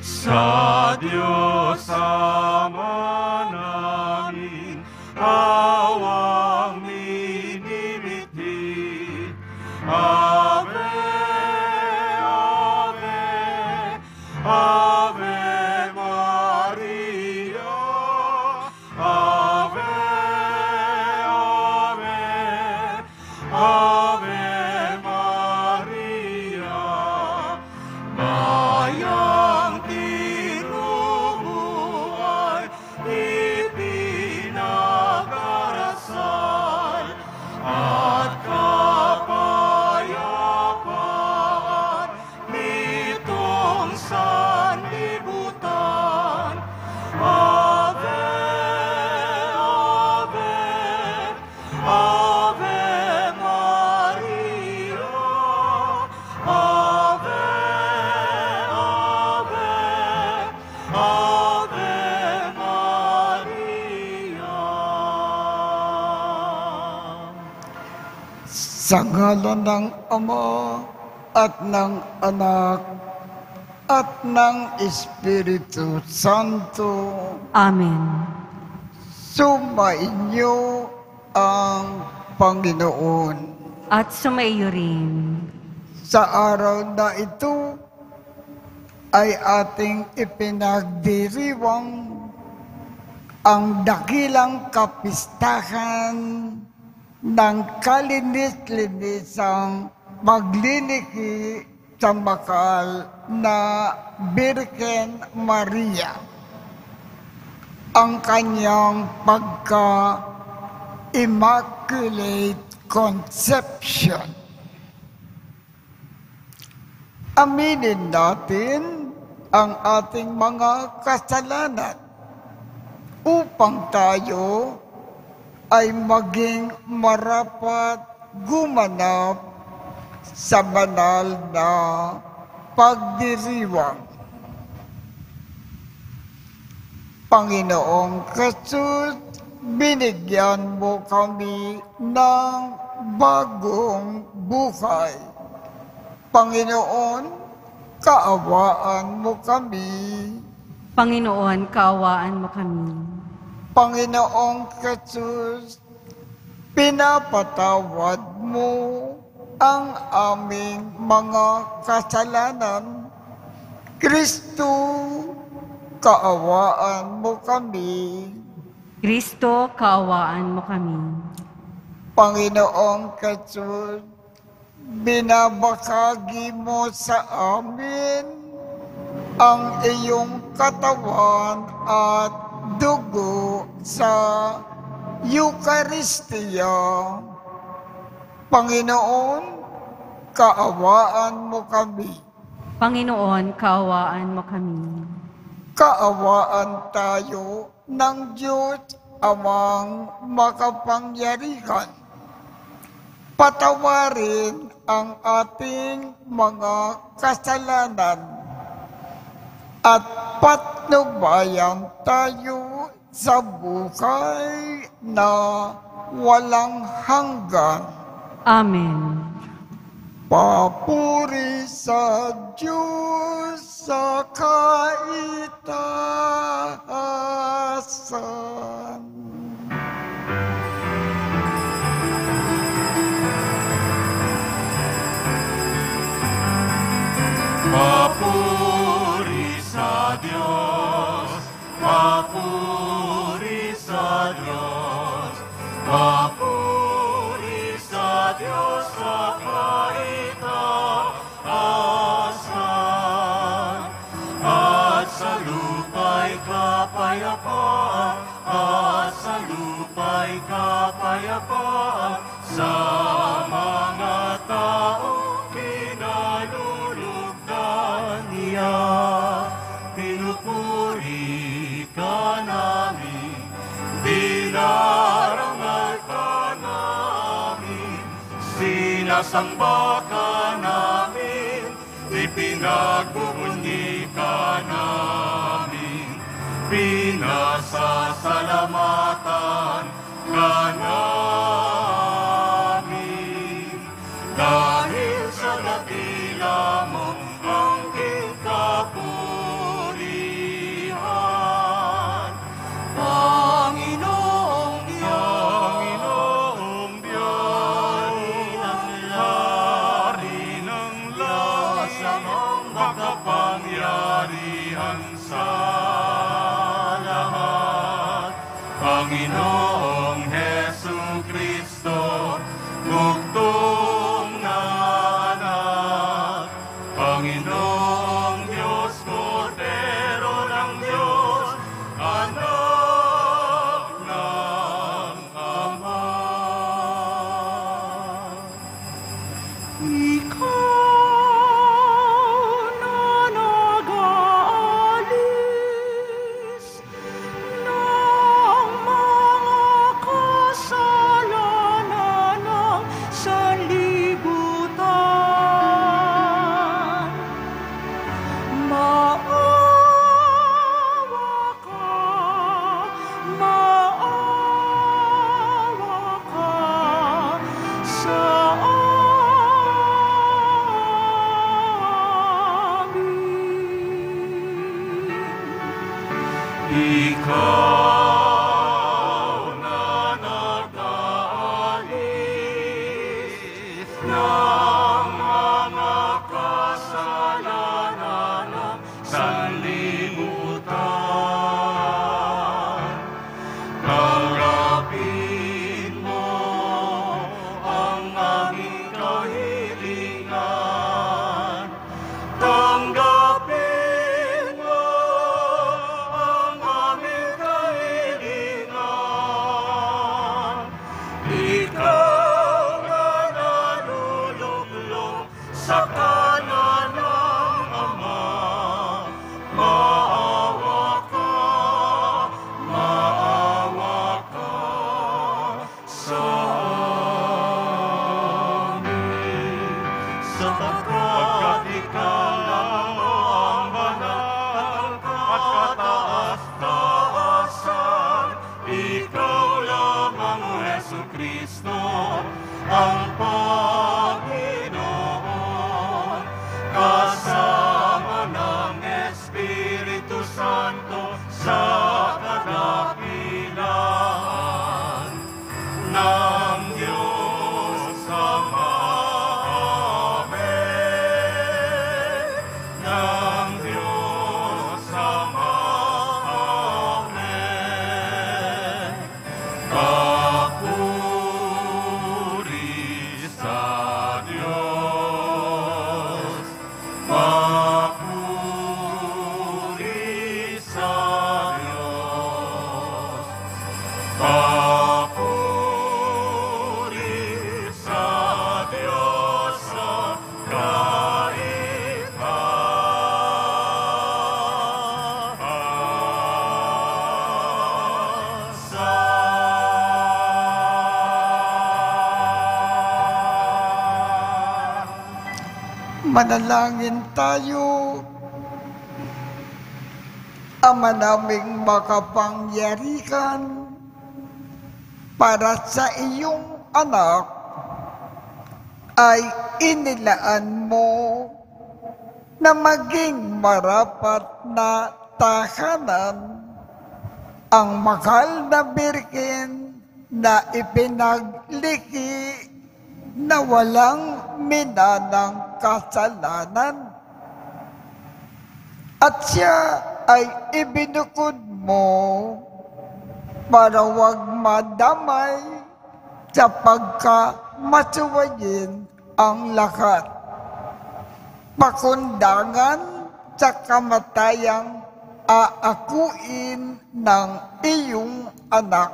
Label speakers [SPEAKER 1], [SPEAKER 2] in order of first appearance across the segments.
[SPEAKER 1] Sa Diyos Ama namin, awang minimithi. Ave, Ave, Ave Maria. Ave, Ave, Ave Maria. Bayang tinubuhay, ipinagarasal, at kapayapaan nitong sanlibutan. Ave, Ave, Ave Maria. Ave, Ave, Ave Maria.
[SPEAKER 2] Sa ngalan ng Ama at ng Anak at ng Espiritu Santo,
[SPEAKER 3] Amen.
[SPEAKER 2] sumainyo ang Panginoon.
[SPEAKER 3] At sumaiyo rin.
[SPEAKER 2] Sa araw na ito ay ating ipinagdiriwang ang dakilang kapistahan ng kalinis-linisang magliliki sa makal na Birhen Maria. Ang kanyang pagka-immaculate conception. Aminin natin ang ating mga kasalanan upang tayo ay maging marapat gumanap sa banal na pagdiriwang. Panginoong Jesus, binigyan mo kami ng bagong buhay. Panginoon, kaawaan mo kami.
[SPEAKER 3] Panginoon, kaawaan mo kami.
[SPEAKER 2] Panginoong Jesus, pinapatawad mo ang aming mga kasalanan. Kristo, kaawaan mo kami.
[SPEAKER 3] Kristo, kaawaan mo kami.
[SPEAKER 2] Panginoong Jesus, binabahagi mo sa amin ang iyong katawan at dugo sa Eucharistia. Panginoon, kaawaan mo kami.
[SPEAKER 3] Panginoon, kaawaan mo kami.
[SPEAKER 2] Kaawaan tayo ng Diyos Amang makapangyarihan. Patawarin ang ating mga kasalanan at patnubayan tayo sa buhay na walang hanggan.
[SPEAKER 3] Amen.
[SPEAKER 2] Papuri sa Diyos sa kaitaasan.
[SPEAKER 1] Papuri sa Diyos, papuri sa Diyos, papuri sa Diyos sa kaitaasan. At sa lupa'y kapayapaan, at sa lupa'y kapayapaan sa mga taong kinalulugdan niya. Pinupuri ka namin, dinarangal ka namin, sinasamba ka namin, ipinagbubunyi ka namin, pinasasalamatan ka namin. Dahil sa dakila mo ang iyong kapurihan, makapangyarihan sa lahat. Panginoong Hesu Kristo, bugtong na anak. Panginoong Diyos, Kordero ng Diyos, anak ng Ama.
[SPEAKER 4] Ikaw na nag-aalis ng mga kasalanan ng sanlibutan. Maawa ka sa amin.
[SPEAKER 1] Ikaw na nag-aalis ng mga kasalanan ng sanlibutan. Tanggapin mo ang aming kahilingan. Tanggapin mo ang aming kahilingan. Ikaw na naluluklong sa kanan ng Ama. Maawa ka sa amin. Sapagkat ikaw lang ang banal at kataas-taasan. Ikaw lamang, Hesu Kristo, ang Panginoon. Kasama ng Espiritu Santo sa kadakilaan ng Diyos Ama. Amen. Ng Diyos Ama. Amen. Papuri sa Diyos. Papuri sa Diyos. Papuri sa Diyos sa kahit
[SPEAKER 2] Manalangin tayo. Ama naming makapangyarihan, para sa iyong anak ay inilaan mo na maging marapat na tahanan ang mahal na birhen na ipinaglikhi na walang minanang kasalanan. At siya ay ibinukod mo para wag madamay sa pagkamasuwayin ang lahat. Pakundangan sa kamatayang aakuin ng iyong anak.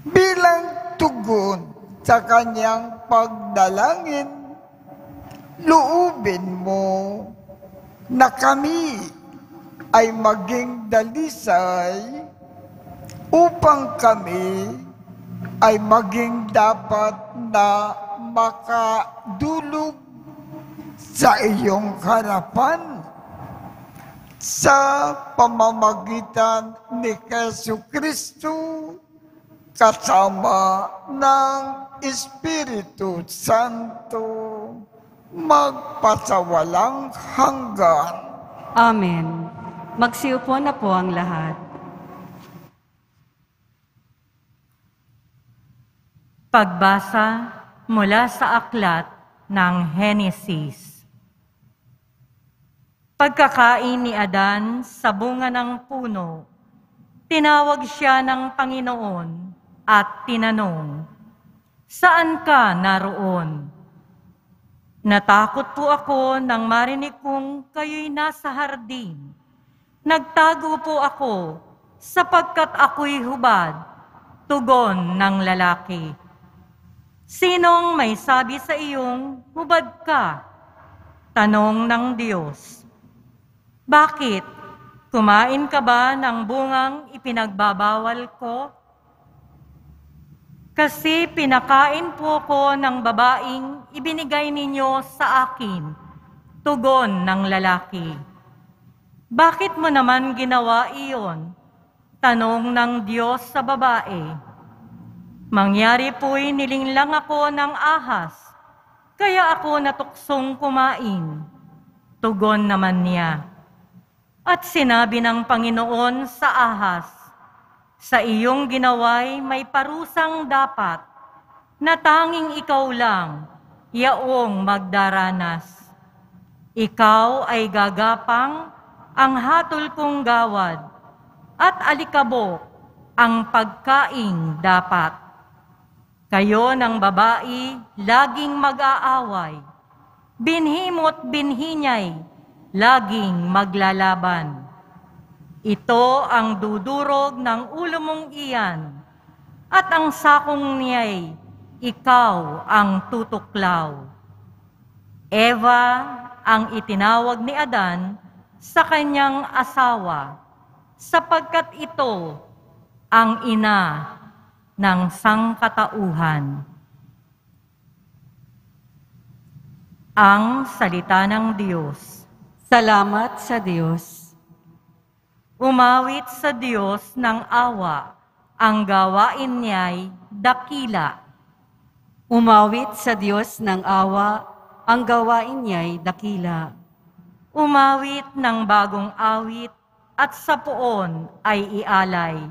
[SPEAKER 2] Bilang tugon sa kanyang pagdalangin, loobin mo na kami ay maging dalisay upang kami ay maging dapat na makadulog sa iyong harapan sa pamamagitan ni Jesu Kristo kasama ng Espiritu Santo magpasawalang hanggan.
[SPEAKER 3] Amen. Magsiupo na po ang lahat.
[SPEAKER 4] Pagbasa mula sa aklat ng Henesis.
[SPEAKER 3] Pagkakain ni Adan sa bunga ng puno, tinawag siya ng Panginoon at tinanong, "Saan ka naroon?" "Natakot po ako nang marinig kong kayo'y nasa hardin. Nagtago po ako sapagkat ako'y hubad," tugon ng lalaki. "Sinong may sabi sa iyong hubad ka?" Tanong ng Diyos. "Bakit? Kumain ka ba ng bungang ipinagbabawal ko?" "Kasi pinakain po ko ng babaeng ibinigay ninyo sa akin," tugon ng lalaki. "Bakit mo naman ginawa iyon?" Tanong ng Diyos sa babae. "Mangyari po'y nilinglang ako ng ahas, kaya ako natuksong kumain," tugon naman niya. At sinabi ng Panginoon sa ahas, "Sa iyong ginaway may parusang dapat, na tanging ikaw lang, yaong magdaranas. Ikaw ay gagapang ang hatol kong gawad, at alikabok ang pagkaing dapat. Kayo ng babae laging mag-aaway, binhi mo't binhi niya'y laging maglalaban. Ito ang dudurog ng ulo mong iyan, at ang sakong niya'y ikaw ang tutuklaw." Eva ang itinawag ni Adan sa kanyang asawa, sapagkat ito ang ina ng sangkatauhan. Ang salita ng Diyos.
[SPEAKER 5] Salamat sa Diyos.
[SPEAKER 3] Umawit sa Diyos ng awa, ang gawain niya'y dakila.
[SPEAKER 5] Umawit sa Diyos ng awa, ang gawain niya'y dakila.
[SPEAKER 3] Umawit ng bagong awit, at sa poon ay ialay,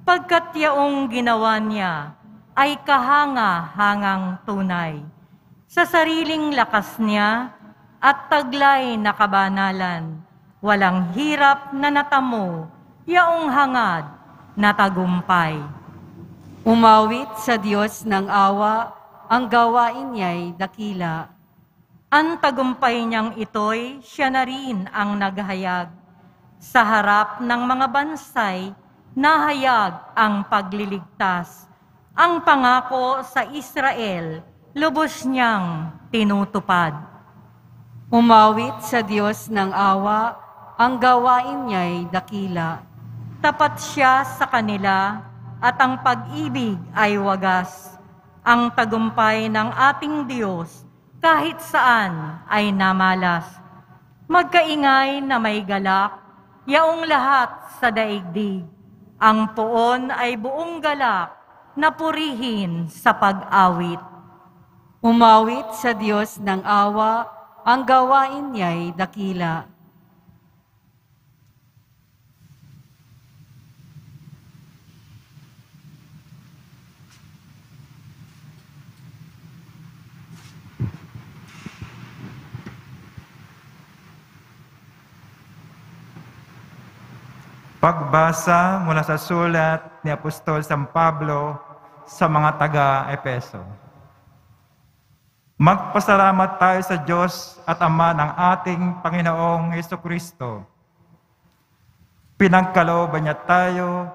[SPEAKER 3] pagkat yaong ginawa niya ay kahanga-hangang tunay. Sa sariling lakas niya at taglay na kabanalan, walang hirap na natamo, yaong hangad na tagumpay.
[SPEAKER 5] Umawit sa Diyos ng awa, ang gawain niya'y dakila.
[SPEAKER 3] Ang tagumpay niyang ito'y siya na rin ang naghayag. Sa harap ng mga bansay, nahayag ang pagliligtas. Ang pangako sa Israel, lubos niyang tinutupad.
[SPEAKER 5] Umawit sa Diyos ng awa, ang gawain niya'y dakila.
[SPEAKER 3] Tapat siya sa kanila, at ang pag-ibig ay wagas. Ang tagumpay ng ating Diyos, kahit saan ay namalas. Magkaingay na may galak, yaong lahat sa daigdig. Ang poon ay buong galak, na purihin sa pag-awit.
[SPEAKER 5] Umawit sa Diyos ng awa, ang gawain niya'y dakila.
[SPEAKER 6] Pagbasa mula sa sulat ni Apostol San Pablo sa mga taga-Epeso. Magpasalamat tayo sa Diyos at Ama ng ating Panginoong Hesukristo. Pinagkalooban niya tayo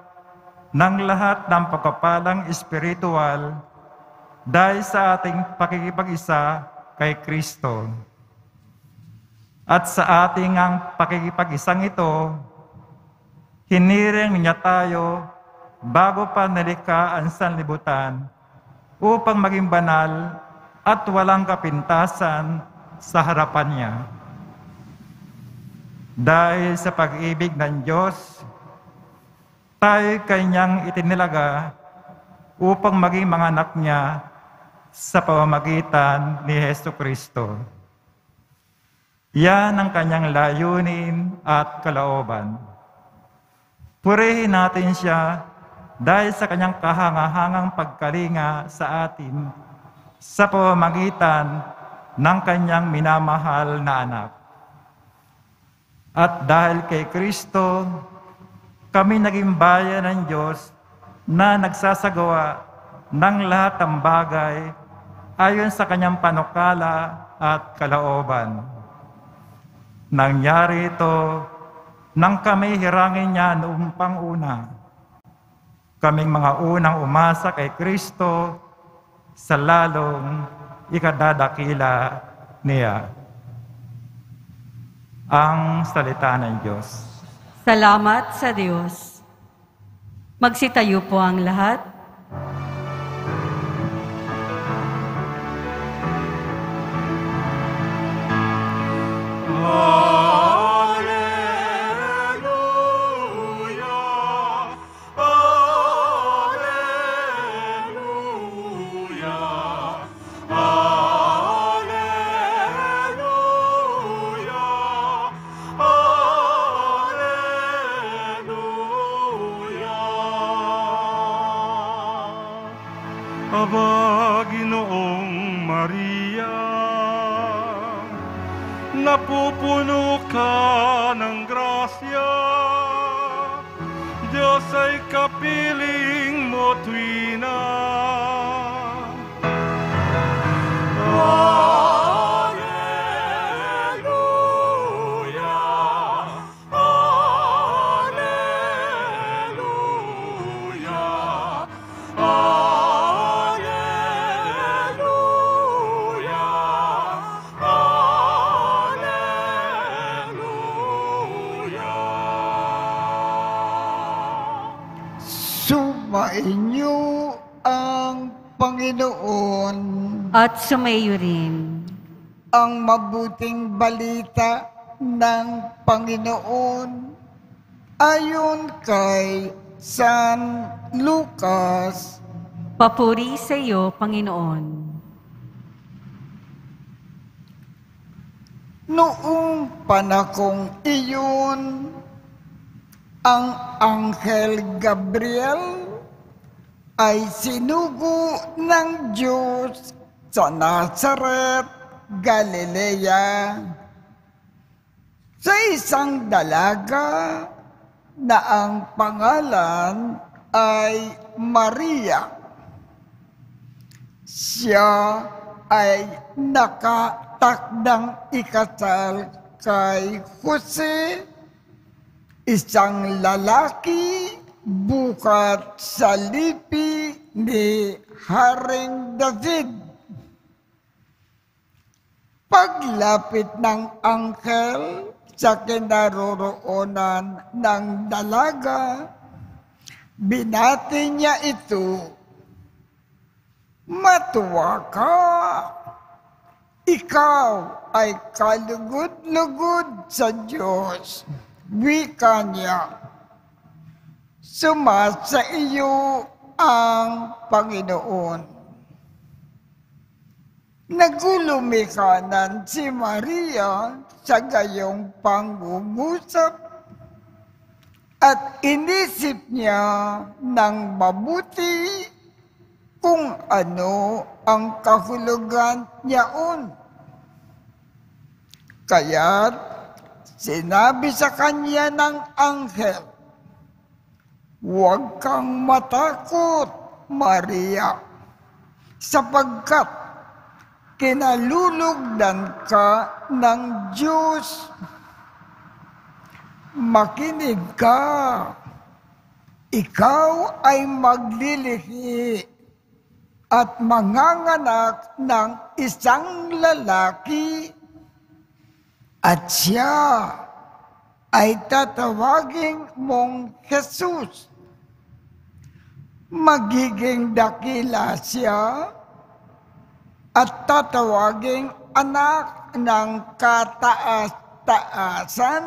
[SPEAKER 6] ng lahat ng pagpapalang espiritual dahil sa ating pakikipag-isa kay Kristo. At sa ating ang pakikipag-isang ito, hiniring niya tayo bago pa nalikha ang sanlibutan upang maging banal at walang kapintasan sa harapan niya. Dahil sa pag-ibig ng Diyos, tayo kanyang itinilaga upang maging mga anak niya sa pamamagitan ni Hesukristo. Yan ang kanyang layunin at kalooban. Purihin natin siya dahil sa kanyang kahangahangang pagkalinga sa atin sa pamamagitan ng kanyang minamahal na anak. At dahil kay Kristo, kami naging bayan ng Diyos na nagsasagawa ng lahat ng bagay ayon sa kanyang panukala at kalooban. Nangyari ito nang kami hirangin niya noong panguna. Kaming mga unang umasa kay Kristo sa lalong ikadadakila niya. Ang salita ng Diyos.
[SPEAKER 5] Salamat sa Diyos. Magsitayo po ang lahat.
[SPEAKER 1] Aba, Ginoong Maria, napupuno ka ng grasya, Diyos ay kapiling mo tuwina.
[SPEAKER 2] Sumainyo ang Panginoon.
[SPEAKER 5] At sumayo rin.
[SPEAKER 2] Ang mabuting balita ng Panginoon ayon kay San Lucas.
[SPEAKER 5] Papuri sa iyo, Panginoon.
[SPEAKER 2] Noong panahong iyon, ang Anghel Gabriel ay sinugo ng Diyos sa Nazaret, Galilea, sa isang dalaga na ang pangalan ay Maria. Siya ay nakatakdang ikasal kay Jose, isang lalaki bukat sa lipi ni Haring David. Paglapit ng anghel sa kinaroroonan ng dalaga, binati niya ito, "Matuwa ka! Ikaw ay kalugod-lugod sa Diyos." Wika niya, "Sumasa iyo ang Panginoon." Nagulumikanan si Maria sa gayong pangungusap at inisip niya ng mabuti kung ano ang kahulugan niyaon. Kaya't sinabi sa kanya ng anghel, "Huwag kang matakot, Maria, sapagkat kinalulugdan ka ng Diyos. Makinig ka, ikaw ay maglilihi at manganganak ng isang lalaki, at siya ay tatawagin mong Jesus. Magiging dakila siya at tatawaging anak ng kataas-taasan.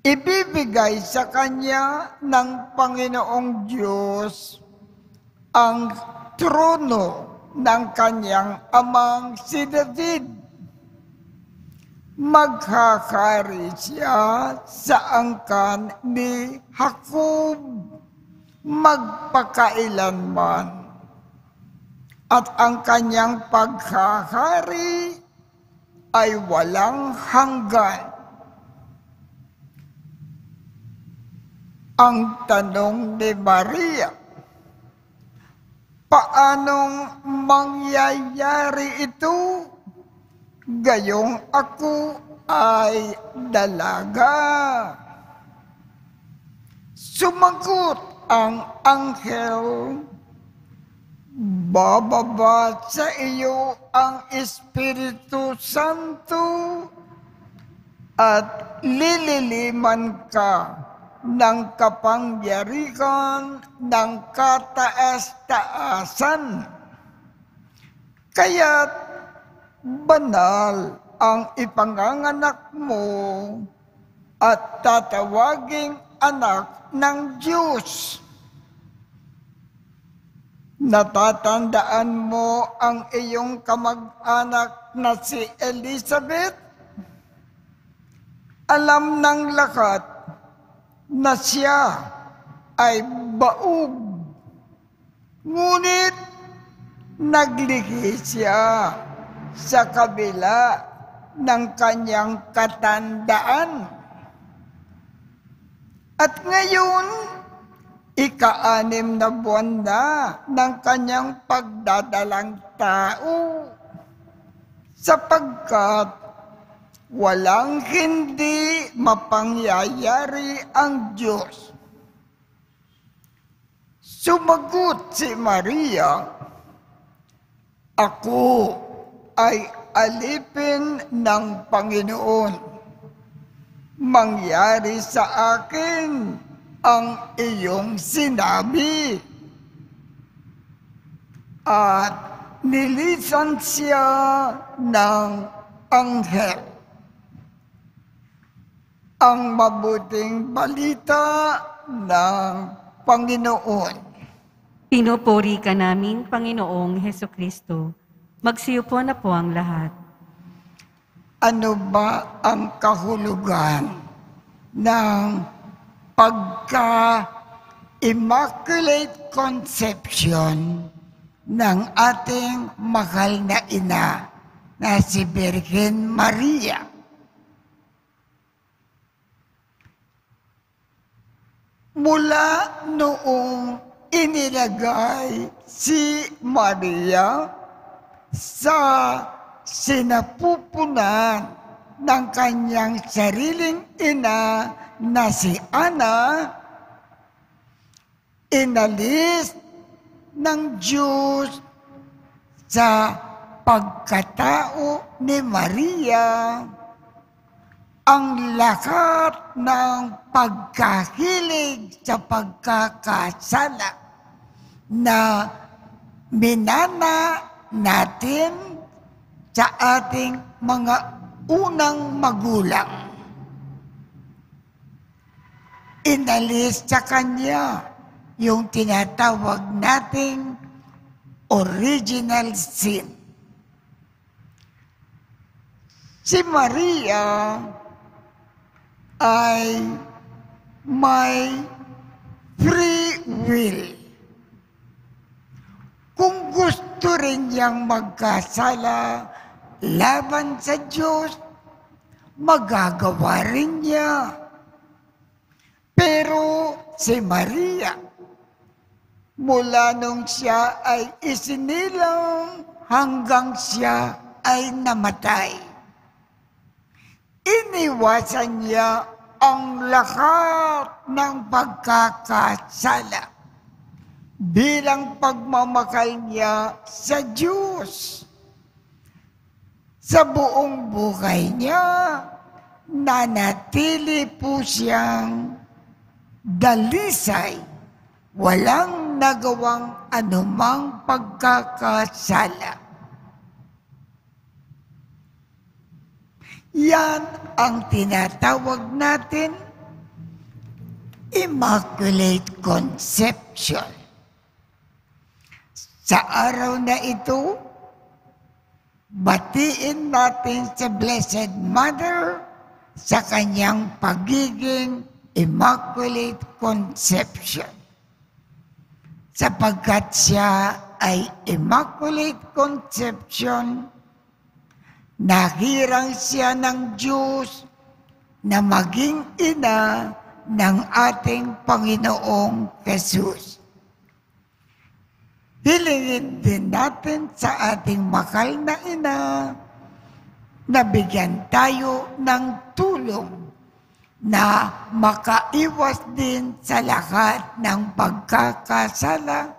[SPEAKER 2] Ibibigay sa kanya ng Panginoong Diyos ang trono ng kanyang amang si David. Maghahari siya sa angkan ni Jacob magpakailanman, at ang kanyang paghahari ay walang hanggan." Ang tanong ni Maria, paanong mangyayari ito? Gayong ako ay dalaga. Sumagot ang anghel, bababa sa iyo ang Espiritu Santo at lililiman ka ng kapangyarihan ng kataas-taasan. Kaya't banal ang ipanganganak mo at tatawaging anak ng Diyos. Natatandaan mo ang iyong kamag-anak na si Elizabeth? Alam ng lahat na siya ay baog. Ngunit naglihi siya sa kabila ng kanyang katandaan. At ngayon, ika-6 na buwan na ng kanyang pagdadalang tao, sapagkat walang hindi mapangyayari ang Diyos. Sumagot si Maria, ako ay alipin ng Panginoon. Mangyari sa akin ang iyong sinabi. At nilisan siya ng anghel. Ang mabuting balita ng Panginoon.
[SPEAKER 5] Pinupuri ka namin, Panginoong Hesukristo. Magsiupo na po ang lahat.
[SPEAKER 2] Ano ba ang kahulugan ng pagka-Immaculate Conception ng ating mahal na ina na si Birhen Maria? Mula noong inilagay si Maria sa sinapupunan ng kanyang sariling ina na si Ana, inalis ng Diyos sa pagkatao ni Maria ang lahat ng pagkahilig sa pagkakasala na minana natin sa ating mga unang magulang. Inalis sa kanya yung tinatawag nating original sin. Si Maria ay may free will. Kung gusto rin niyang magkasala laban sa Diyos, magagawa rin niya. Pero si Maria, mula nung siya ay isinilang hanggang siya ay namatay, iniwasan niya ang lahat ng pagkakasala bilang pagmamakal niya sa Diyos. Sa buong buhay niya, nanatili po siyang dalisay, walang nagawang anumang pagkakasala. Yan ang tinatawag natin Immaculate Conception. Sa araw na ito, batiin natin sa Blessed Mother sa kanyang pagiging Immaculate Conception. Sapagkat siya ay Immaculate Conception, nahirang siya ng Diyos na maging ina ng ating Panginoong Jesus. Hilingin din natin sa ating mahal na ina na bigyan tayo ng tulong na makaiwas din sa lahat ng pagkakasala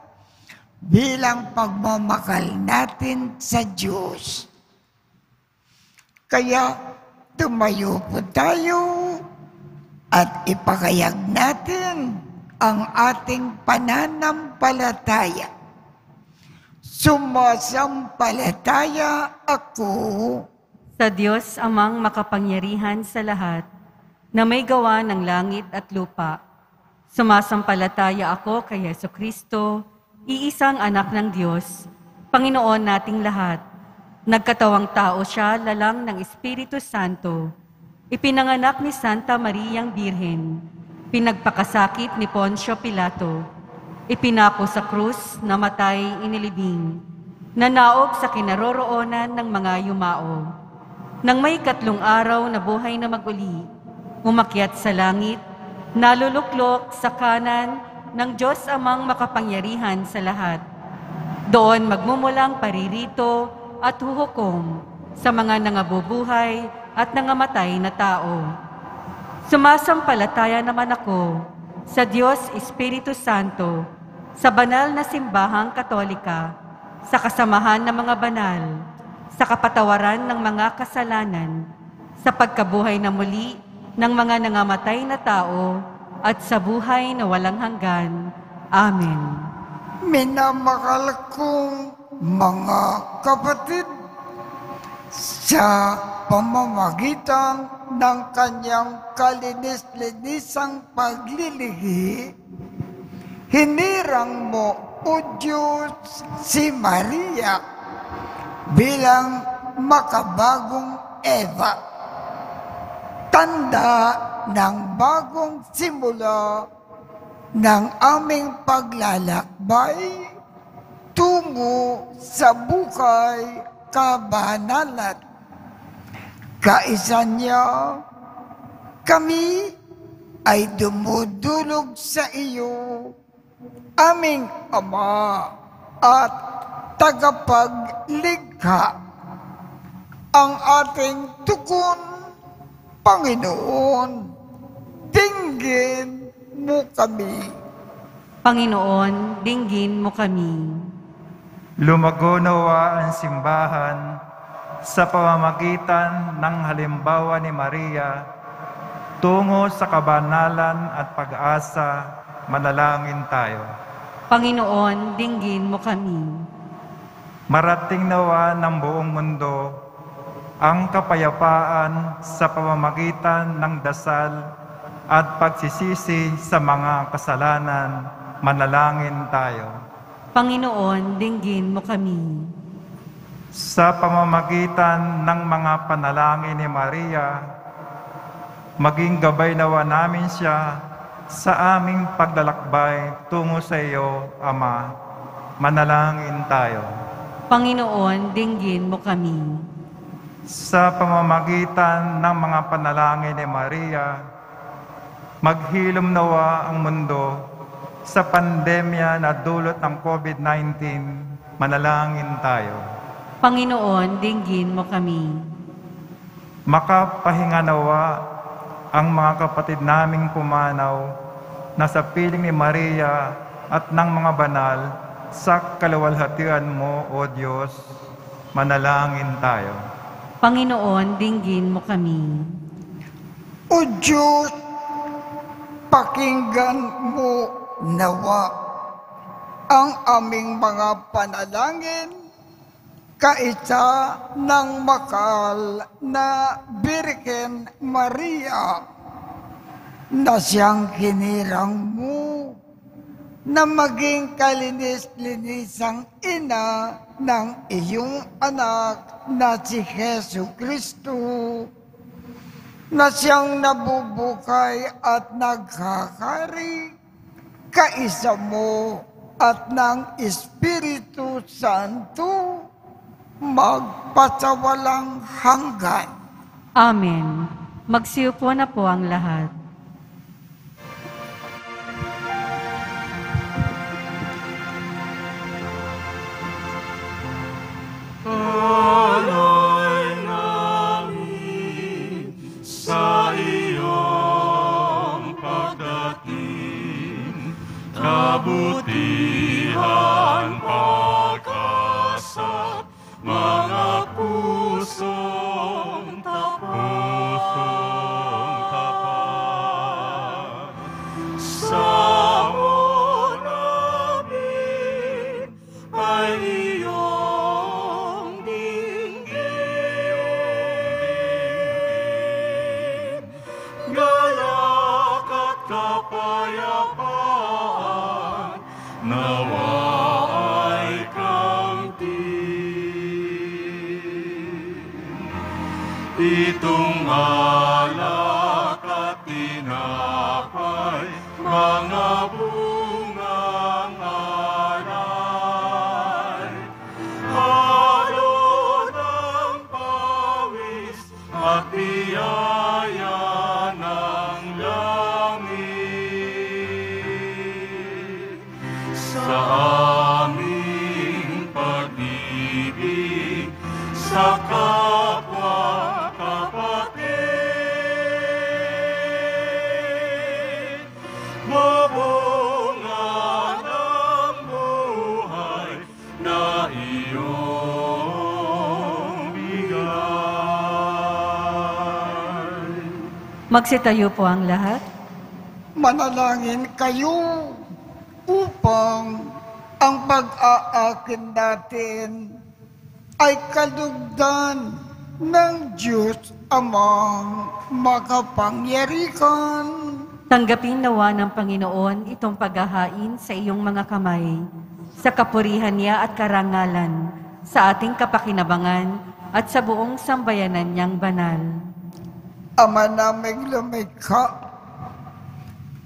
[SPEAKER 2] bilang pagmamahal natin sa Diyos. Kaya tumayo po tayo at ipakayag natin ang ating pananampalataya. Sumasampalataya ako
[SPEAKER 5] Sa Diyos amang makapangyarihan sa lahat, na may gawa ng langit at lupa. Sumasampalataya ako kay Jesucristo, iisang anak ng Diyos, Panginoon nating lahat. Nagkatawang tao siya lalang ng Espiritu Santo. Ipinanganak ni Santa Mariang Birhen. Pinagpakasakit ni Poncio Pilato. Ipinako sa krus, namatay, inilibing. Nanaog sa kinaroroonan ng mga yumao. Nang may 3 araw na buhay na maguli, umakyat sa langit, naluluklok sa kanan ng Diyos amang makapangyarihan sa lahat. Doon magmumulang paririto at huhukom sa mga nangabubuhay at nangamatay na tao. Sumasampalataya naman ako sa Diyos Espiritu Santo, sa banal na simbahang Katolika, sa kasamahan ng mga banal, sa kapatawaran ng mga kasalanan, sa pagkabuhay na muli ng mga nangamatay na tao, at sa buhay na walang hanggan. Amen.
[SPEAKER 2] minamahal kong mga kapatid, sa pamamagitan ng kanyang kalinis-linisang paglilihi, hinirang mo, O Diyos, si Maria bilang makabagong Eva, tanda ng bagong simula ng aming paglalakbay tungo sa buhay kabanalan. Kaisa niya, kami ay dumudulog sa iyo, aming Ama at tagapaglikha. Ang ating tukon, Panginoon, dinggin mo kami.
[SPEAKER 5] Panginoon, dinggin mo kami.
[SPEAKER 6] Lumago nawa ang simbahan sa pamamagitan ng halimbawa ni Maria tungo sa kabanalan at pag-asa. Manalangin tayo.
[SPEAKER 5] Panginoon, dinggin mo kami.
[SPEAKER 6] Marating nawa ng buong mundo ang kapayapaan sa pamamagitan ng dasal at pagsisisi sa mga kasalanan. Manalangin tayo.
[SPEAKER 5] Panginoon, dinggin mo kami.
[SPEAKER 6] Sa pamamagitan ng mga panalangin ni Maria, maging gabay nawa namin siya sa aming paglalakbay tungo sa iyo, Ama. Manalangin tayo.
[SPEAKER 5] Panginoon, dinggin mo kami.
[SPEAKER 6] Sa pamamagitan ng mga panalangin ni Maria, maghilom nawa ang mundo sa pandemya na dulot ng COVID-19. Manalangin tayo.
[SPEAKER 5] Panginoon, dinggin mo kami.
[SPEAKER 6] Makapahinga nawa ang mga kapatid naming pumanaw na sa piling ni Maria at ng mga banal sa kaluwalhatian mo, O Diyos. Manalangin tayo.
[SPEAKER 5] Panginoon, dinggin mo kami.
[SPEAKER 2] O Diyos, pakinggan mo nawa ang aming mga panalangin kaisa ng makal na Birhen Maria na siyang hinirang mo na maging kalinis-linisang ina ng iyong anak na si Jesucristo, na siyang nabubuhay at naghahari kaisa mo at ng Espiritu Santo magpasawalang hanggan.
[SPEAKER 5] Amen. Magsiupo na po ang lahat.
[SPEAKER 1] sa iyong pagdating, kabutihan, pagkasa, mga pusong tapat. Sa namin ay iyong dinggin, gayak at kapayapaan, nawa ay kamtin. Itong alak at tinapay, mga bungang alay, halo ng pawis at biyaya ng langit. Sa aming pag-ibig sa kapwa kapatid, mabunga ng buhay na iyong bigay.
[SPEAKER 5] Magsitayo po ang lahat.
[SPEAKER 2] Manalangin kayo upang ang pag-aakin natin ay kalugdan ng Diyos Amang makapangyarihan.
[SPEAKER 5] Tanggapin nawa ng Panginoon itong paghahain sa iyong mga kamay, sa kapurihan niya at karangalan, sa ating kapakinabangan at sa buong sambayanan niyang banal.
[SPEAKER 2] Ama naming lumikha,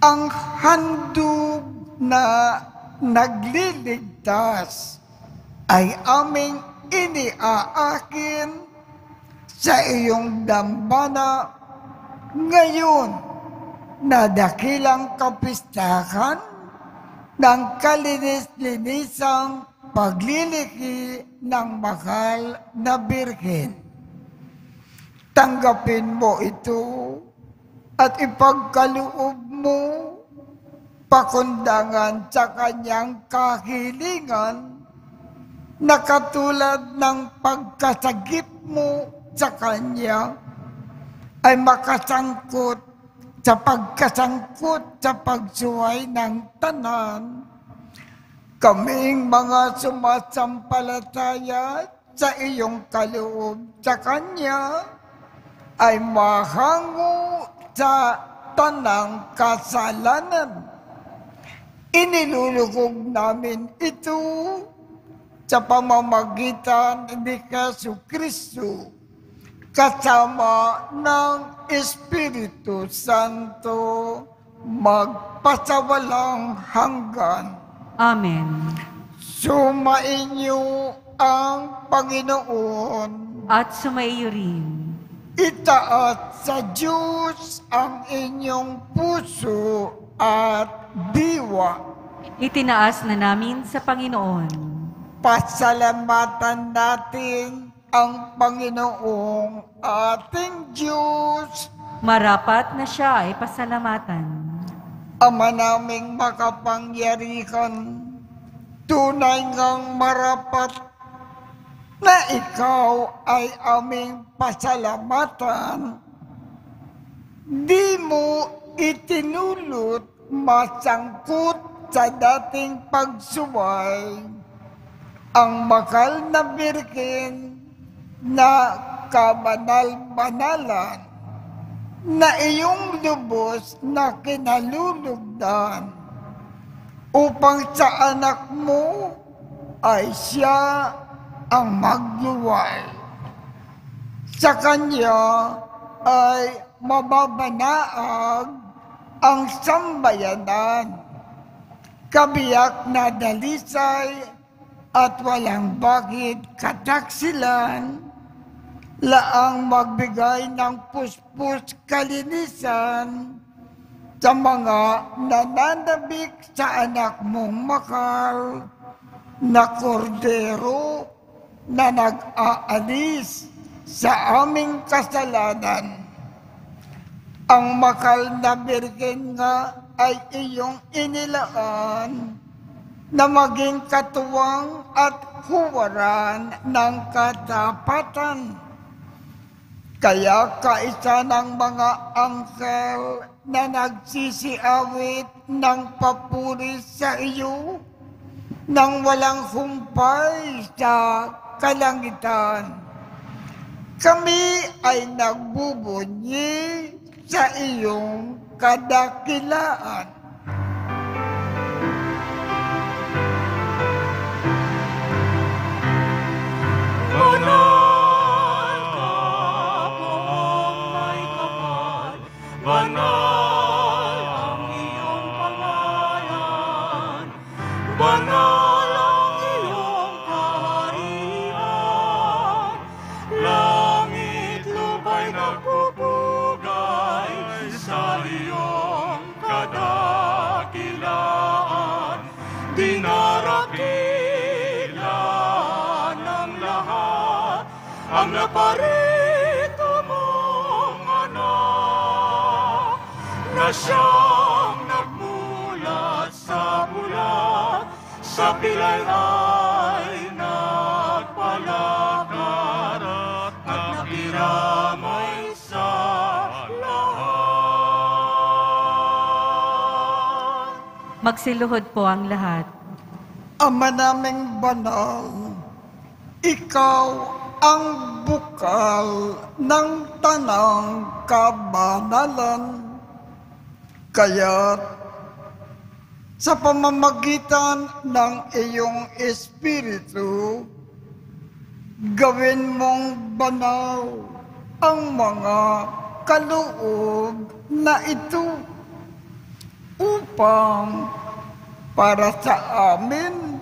[SPEAKER 2] ang handog na nagliligtas ay aming iniaakin sa iyong dambana ngayon na dakilang kapistahan ng kalinis-linisang pagliliki ng mahal na Birhen. Tanggapin mo ito at ipagkaloob mo pakundangan sa kanyang kahilingan na katulad ng pagkasagip mo sa kanya ay makasangkot sa pagkasangkot sa pagsuway ng tanan. Kaming mga sumasampalataya sa iyong kaloob sa kanya ay mahango sa tanang kasalanan. Inilulugog namin ito sa pamamagitan ni Jesucristo kasama ng Espiritu Santo magpasawalang hanggan.
[SPEAKER 5] Amen.
[SPEAKER 2] Sumainyo ang Panginoon.
[SPEAKER 5] At sumaiyo rin.
[SPEAKER 2] Itaat sa Diyos ang inyong puso at diwa.
[SPEAKER 5] Itinaas na namin sa Panginoon.
[SPEAKER 2] Pasalamatan natin ang Panginoong ating Diyos.
[SPEAKER 5] Marapat na siya ay pasalamatan.
[SPEAKER 2] Ama naming makapangyarihan, tunay ngang marapat na ikaw ay aming pasalamatan. Di mo itinulot masangkot sa dating pagsuway ang makal na Birhen na kabanal-banalan na iyong lubos na kinalulugdan upang sa anak mo ay siya ang magluwal. Sa kanya ay mababanaag ang sambayanan, kabiyak na dalisay at walang bakit kataksilan, laang magbigay ng puspos kalinisan sa mga nananabik sa anak mong makal na kordero na nag-aalis sa aming kasalanan. Ang makal na birhen nga ay iyong inilaan na maging katuwang at huwaran ng katapatan. Kaya kaisa ng mga anghel na nagsisiawit ng papuri sa iyo nang walang humpay sa kalangitan. Kami ay nagbubunyi sa iyong kadakilaan.
[SPEAKER 4] Banal ka, poong may kapal, banal ang iyong pangalan, banal ang iyong kaharian, langit lupa'y nagpupugay sa iyong kadakilaan, dinarakilan ng lahat ang naparito mong anak na siyang nagmulat sa bulat, sa pilay ay nagpalakad at nakiramay sa lahat.
[SPEAKER 5] Magsiluhod po ang lahat.
[SPEAKER 2] Ama naming banal, ikaw ang bukal ng tanang kabanalan. Kaya't sa pamamagitan ng iyong Espiritu, gawin mong banal ang mga kaloob na ito upang para sa amin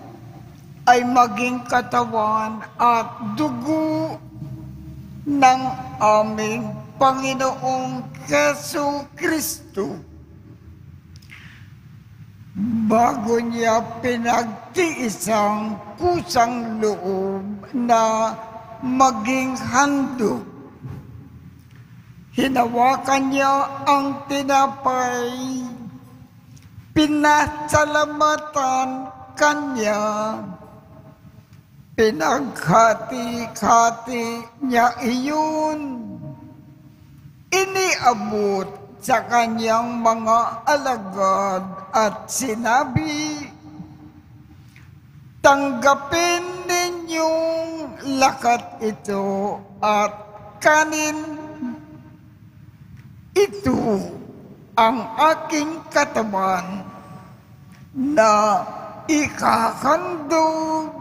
[SPEAKER 2] ay maging katawan at dugo ng aming Panginoong Jesu Kristo. Bago niya pinagtiis ang kusang loob na maging handog, hinawakan niya ang tinapay, pinasalamatan kanya, pinaghati-hati niya iyon, iniabot sa kanyang mga alagad at sinabi, tanggapin ninyong lakat ito at kanin. Ito ang aking katawan na ikahandog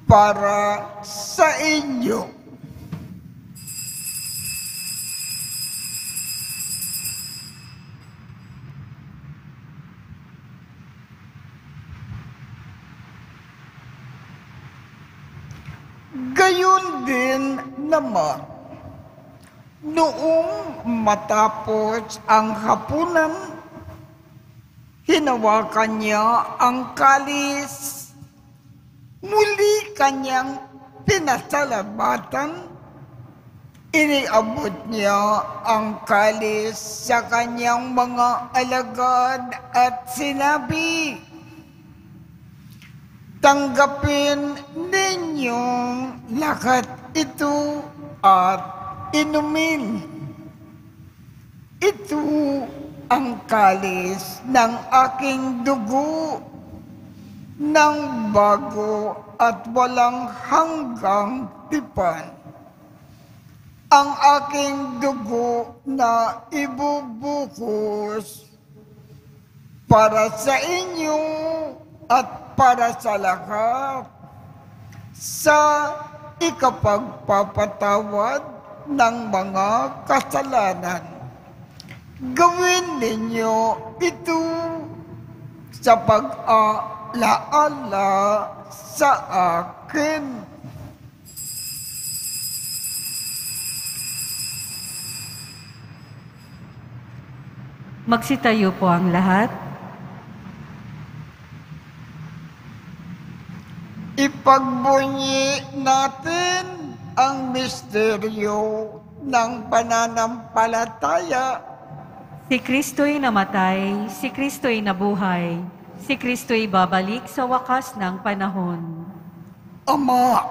[SPEAKER 2] para sa inyo. Gayon din naman, noong matapos ang hapunan, hinawakan niya ang kalis, muli kanyang pinasalamatan, iniabot niya ang kalis sa kanyang mga alagad at sinabi, tanggapin ninyong lahat ito at inumin. Ito ang kalis ng aking dugo ng bago at walang hanggang tipan. Ang aking dugo na ibubuhos para sa inyo at para sa lahat sa ikapagpapatawad ng mga kasalanan. Gawin ninyo ito sa pag-alaala sa akin.
[SPEAKER 5] Magsitayo po ang lahat.
[SPEAKER 2] Ipagbunyi natin ang misteryo ng pananampalataya.
[SPEAKER 5] Si Kristo'y namatay, si Kristo'y nabuhay, si Kristo'y babalik sa wakas ng panahon.
[SPEAKER 2] Ama,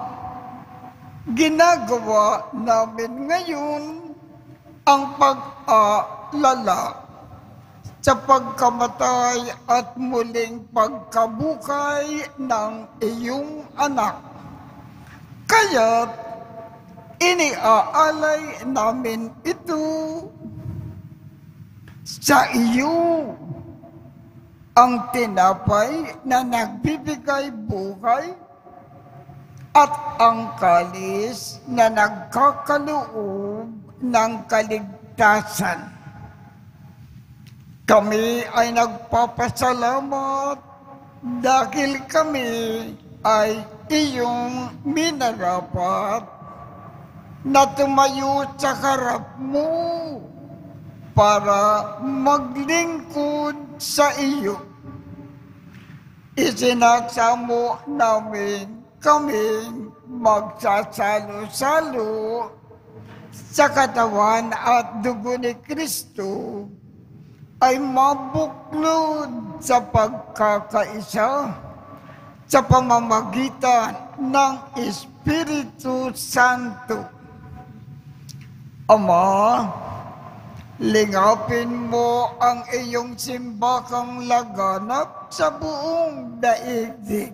[SPEAKER 2] ginagawa namin ngayon ang pag-aalala sa pagkamatay at muling pagkabuhay ng iyong anak. Kaya't iniaalay namin ito sa iyo, ang tinapay na nagbibigay buhay at ang kalis na nagkakaloob ng kaligtasan. Kami ay nagpapasalamat dahil kami ay iyong minarapat na tumayo sa harap mo para maglingkod sa iyo. Isinasamo namin kaming magsasalo-salo sa katawan at dugo ni Kristo ay mabuklod sa pagkakaisa sa pamamagitan ng Espiritu Santo. Ama, lingapin mo ang iyong simbakang laganap sa buong daigdig.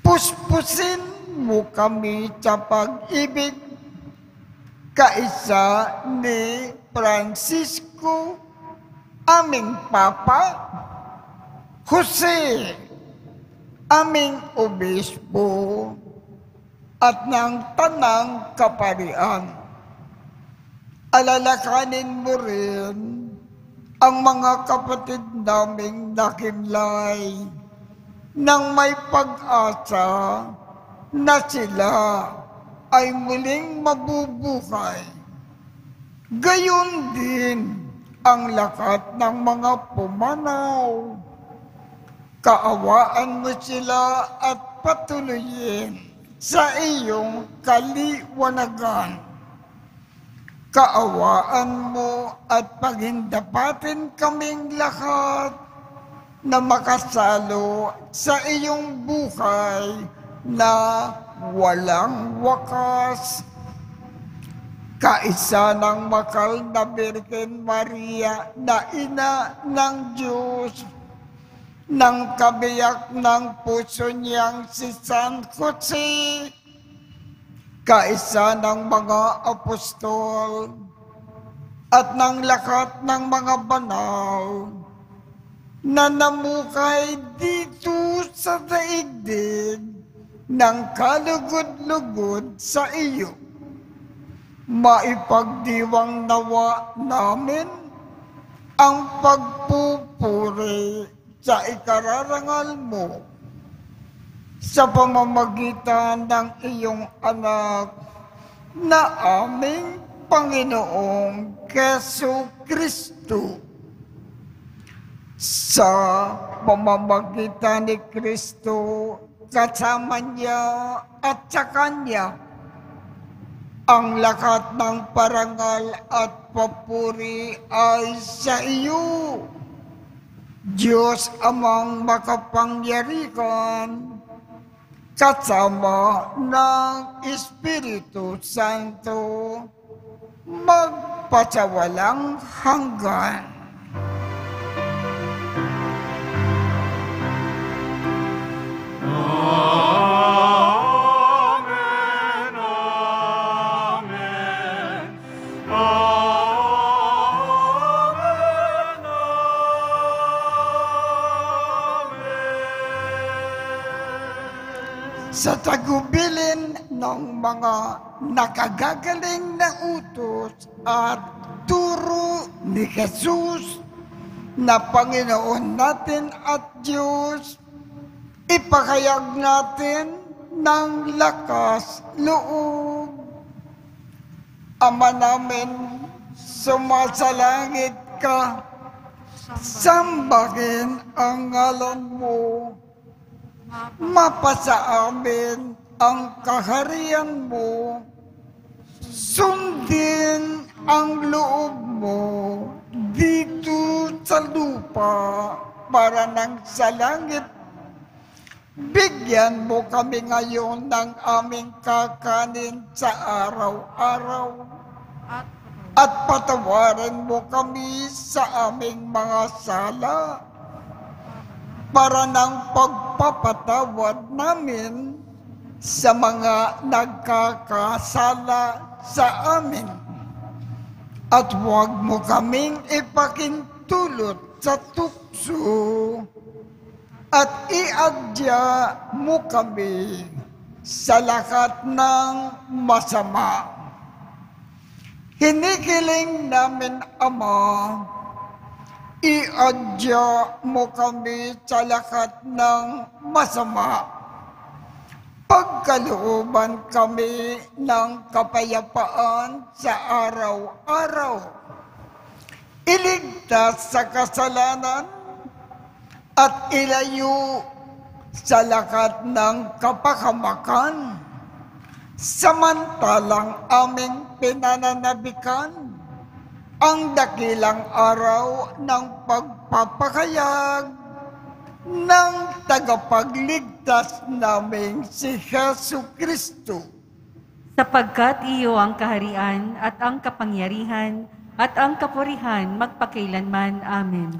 [SPEAKER 2] Puspusin mo kami sa pag-ibig kaisa ni Francisco, aming Papa, Jose, aming Obispo, at ng Tanang Kaparian. Alalakanin mo rin ang mga kapatid naming nakimlay nang may pag-asa na sila ay muling mabubuhay. Gayon din ang lakat ng mga pumanaw. Kaawaan mo sila at patuloyin sa iyong kaliwanagan. Kaawaan mo at pagindapatin kaming lahat na makasalo sa iyong buhay na walang wakas. Kaisa ng makal na Birhen Maria na ina ng Diyos, ng kabiyak ng puso niyang si San Jose, kaisa ng mga apostol at ng lahat ng mga banal na namukay dito sa daigdig ng kalugod-lugod sa iyo. Maipagdiwang nawa namin ang pagpupuri sa ikararangal mo sa pamamagitan ng iyong anak na aming Panginoong Jesucristo. Sa pamamagitan ni Kristo, kasama niya at sa Kanya, ang lahat ng parangal at papuri ay sa iyo, Diyos Amang makapangyarihan, kasama ng Espiritu Santo, magpasawalang hanggan.
[SPEAKER 4] Amen, amen, amen, amen.
[SPEAKER 2] Sa tagubilin ng mga nakagagaling na utos at turo ni Jesus na Panginoon natin at Diyos, ipakayag natin ng lakas loob. Ama namin, sumasalangit ka, sambahin ang ngalan mo, mapasa amin ang kaharian mo, Sundin ang loob mo dito sa lupa para nang sa langit. Bigyan mo kami ngayon ng aming kakanin sa araw-araw. At patawarin mo kami sa aming mga sala para ng pagpapatawad namin sa mga nagkakasala sa amin. At huwag mo kaming ipakintulot sa tukso at iadya mo kami sa lahat ng masama. Hinihiling namin, Ama, iadya mo kami sa lahat ng masama. Pagkalooban kami ng kapayapaan sa araw-araw. Iligtas sa kasalanan at ilayo sa lahat ng kapahamakan. Samantalang aming pinananabikan ang dakilang araw ng pagpapahayag ng tagapagligtas naming si Jesucristo.
[SPEAKER 5] Sapagkat iyo ang kaharian at ang kapangyarihan at ang kapurihan magpakailanman. Amen.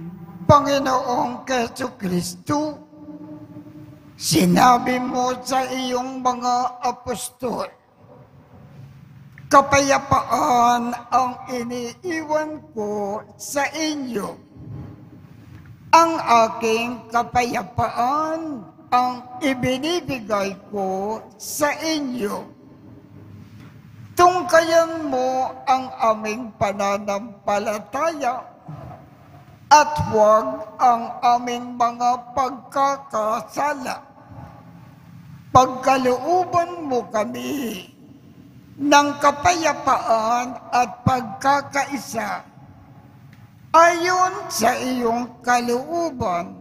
[SPEAKER 2] Panginoong Jesucristo, sinabi mo sa iyong mga apostol, kapayapaan ang iniiwan ko sa inyo. Ang aking kapayapaan ang ibinibigay ko sa inyo. Tungkayan mo ang aming pananampalataya at huwag ang aming mga pagkakasala. Pagkalooban mo kami ng kapayapaan at pagkakaisa ayon sa iyong kalooban,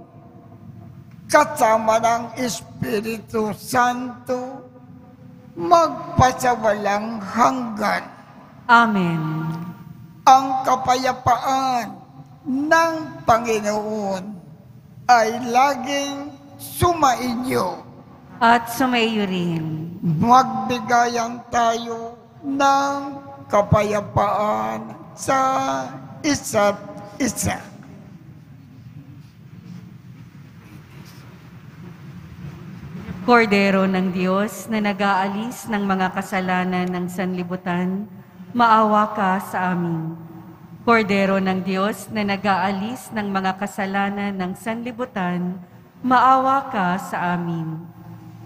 [SPEAKER 2] kasama ng Espiritu Santo, magpasawalang hanggan.
[SPEAKER 5] Amen.
[SPEAKER 2] Ang kapayapaan ng Panginoon ay laging sumainyo.
[SPEAKER 5] At sumaiyo rin.
[SPEAKER 2] Magbigayan tayo ng kapayapaan sa isa't isa.
[SPEAKER 5] Kordero ng Diyos na nag-aalis ng mga kasalanan ng sanlibutan, maawa ka sa amin. Kordero ng Diyos na nag-aalis ng mga kasalanan ng sanlibutan, maawa ka sa amin.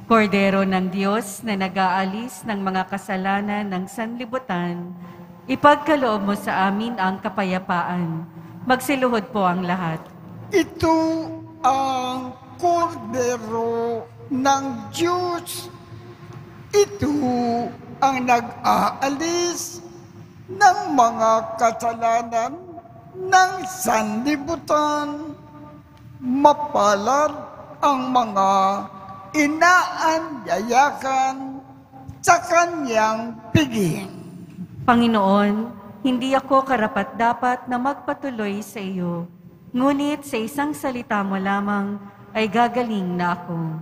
[SPEAKER 5] Kordero ng Diyos na nag-aalis ng mga kasalanan ng sanlibutan, ipagkaloob mo sa amin ang kapayapaan. Magsiluhod po ang lahat.
[SPEAKER 2] Ito ang kordero ng Diyos. Ito ang nag-aalis ng mga kasalanan ng sanlibutan. Mapalad ang mga inaanyayakan sa kanyang piging.
[SPEAKER 5] Panginoon, hindi ako karapat-dapat na magpatuloy sa iyo, ngunit sa isang salita mo lamang ay gagaling na ako.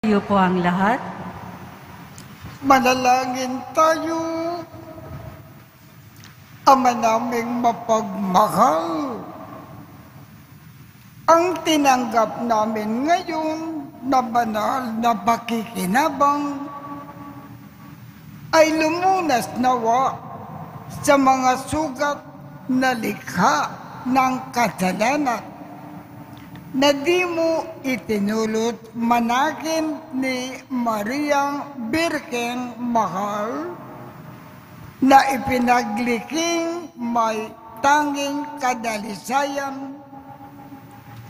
[SPEAKER 5] Tayo po ang lahat.
[SPEAKER 2] Manalangin tayo. Ama naming mapagmahal, ang tinanggap namin ngayon na banal na pakikinabang ay lumunas nawa sa mga sugat na likha ng kasalanan na di mo itinulot managin ni Mariang Birkeng Mahal na ipinagliking may tanging kadalisayan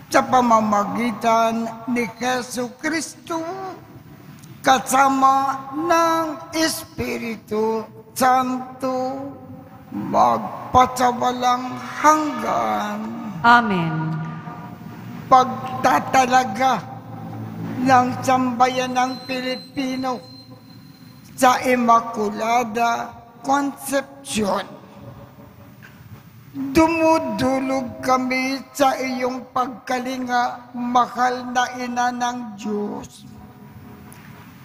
[SPEAKER 2] sa pamamagitan ni Jesu Kristo kasama ng Espiritu Santo magpasawalang hanggan.
[SPEAKER 5] Amen.
[SPEAKER 2] Pagtatalaga ng sambayan ng Pilipino sa Immaculada Concepcion. Dumudulog kami sa iyong pagkalinga, mahal na ina ng Diyos.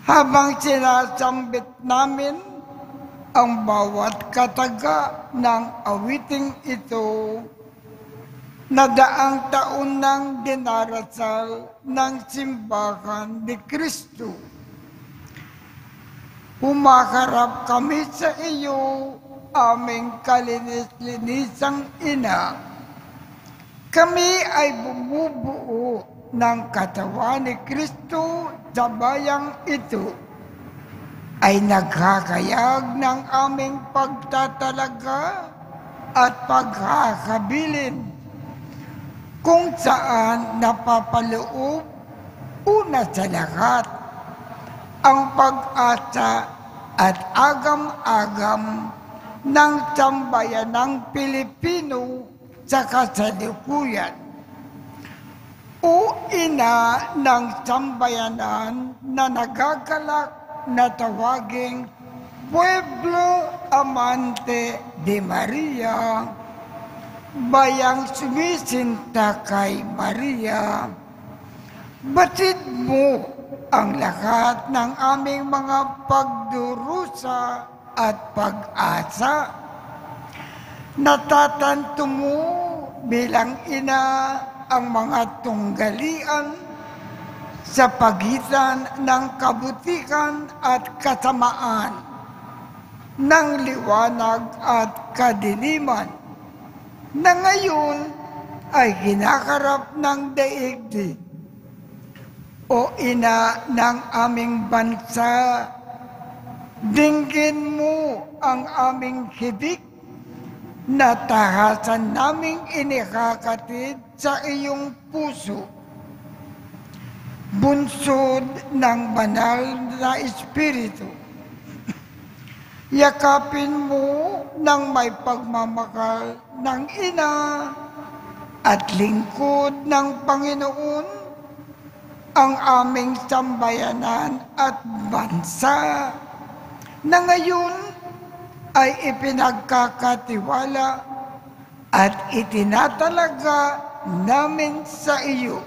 [SPEAKER 2] Habang sinasambit namin ang bawat kataga ng awiting ito, na daang taon nang dinarasal ng simbahan ni Kristo. Humaharap kami sa iyo, aming kalinis-linisang ina. Kami ay bumubuo ng katawan ni Kristo sa bayang ito, ay nagkakayag ng aming pagtatalaga at pagkakabilin, kung saan napapaloob una sa lahat ang pag-asa at agam-agam ng sambayan ng Pilipino sa kasalukuyan. O ina ng sambayanan na nagagalak na tawaging Pueblo Amante de Maria, bayang sumisinta kay Maria, batid mo ang lahat ng aming mga pagdurusa at pag-asa. Natatanto mo bilang ina ang mga tunggalian sa pagitan ng kabutikan at kasamaan, ng liwanag at kadiliman, na ngayon ay kinakarap ng daigdig. O ina ng aming bansa, dinggin mo ang aming hibik na tahasan naming inikakatid sa iyong puso. Bunsod ng banal na Espiritu, yakapin mo ng may pagmamakal ng ina at lingkod ng Panginoon ang aming sambayanan at bansa na ngayon ay ipinagkakatiwala at itinatalaga namin sa iyo.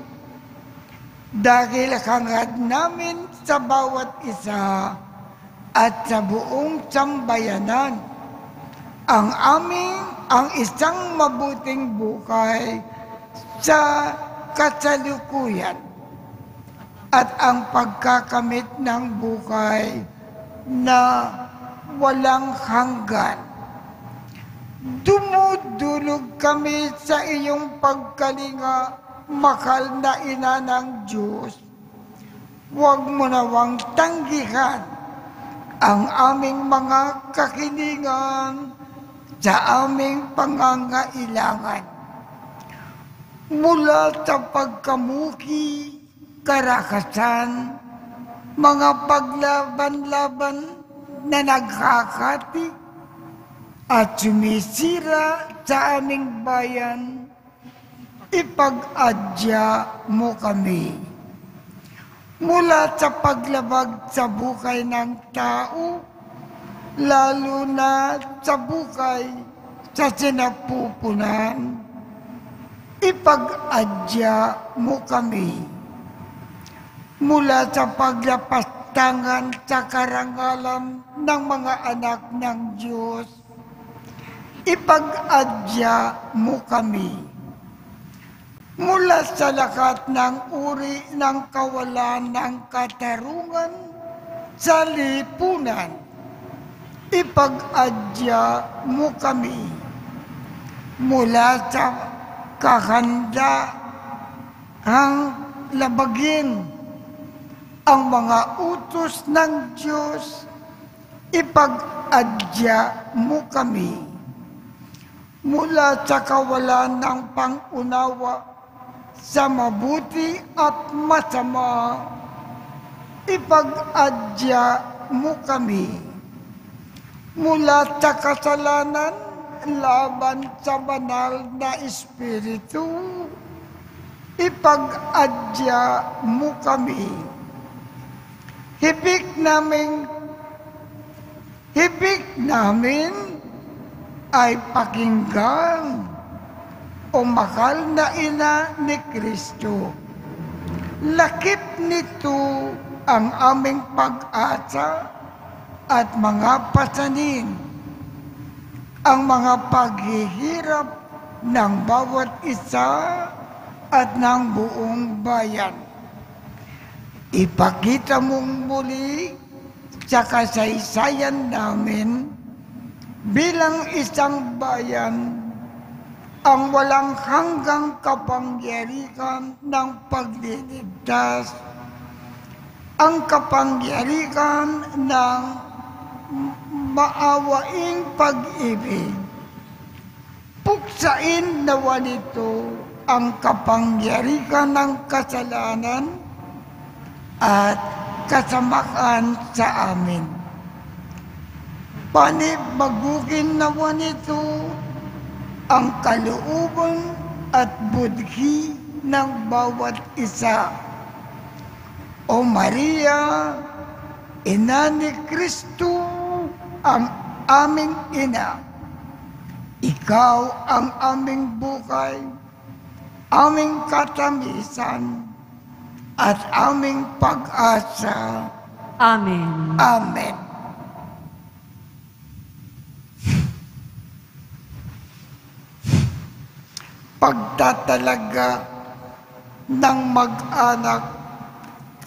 [SPEAKER 2] Dahil hangad namin sa bawat isa at sa buong sambayanan ang isang mabuting buhay sa kasalukuyan at ang pagkakamit ng buhay na walang hanggan. Dumudulog kami sa iyong pagkalinga, mahal na ina ng Diyos. Huwag mo nawang tanggihan ang aming mga kahilingan sa aming pangangailangan. Mula sa pagkamuki, karakasan, mga paglaban-laban na nagkakati at sumisira sa aming bayan, ipag-adya mo kami. Mula sa paglabag sa buhay ng tao, lalo na sa buhay sa sinapupunan, ipag-adya mo kami. mula sa paglapastangan sa karangalan ng mga anak ng Diyos, ipag-adya mo kami. Mula sa lahat ng uri ng kawalan ng katarungan sa lipunan, ipag-adya mo kami. Mula sa kahandahang labagin ang mga utos ng Diyos, ipag-adya mo kami. Mula sa kawalan ng pangunawa sa mabuti at masama, ipag-adya mo kami. Mula sa kasalanan laban sa banal na Espiritu, ipag-adya mo kami. Hibik namin ay pakinggan, o mahal na ina ni Kristo. Lakip nito ang aming pag-asa at mga pasanin, ang mga paghihirap ng bawat isa at ng buong bayan. Ipakita mong muli sa kasaysayan namin bilang isang bayan ang walang hanggang kapangyarihan ng pagliligtas, ang kapangyarihan ng maawaing pag-ibig. Puksain nawa nito ang kapangyarihan ng kasalanan at kasamaan sa amin. Panibagugin nawa nito ang kalooban at budhi ng bawat isa. O Maria, Ina ni Kristo, ang aming ina, ikaw ang aming buhay, aming katamisan, at aming pag-asa.
[SPEAKER 5] Amen.
[SPEAKER 2] Amen. Pagtatalaga ng mag-anak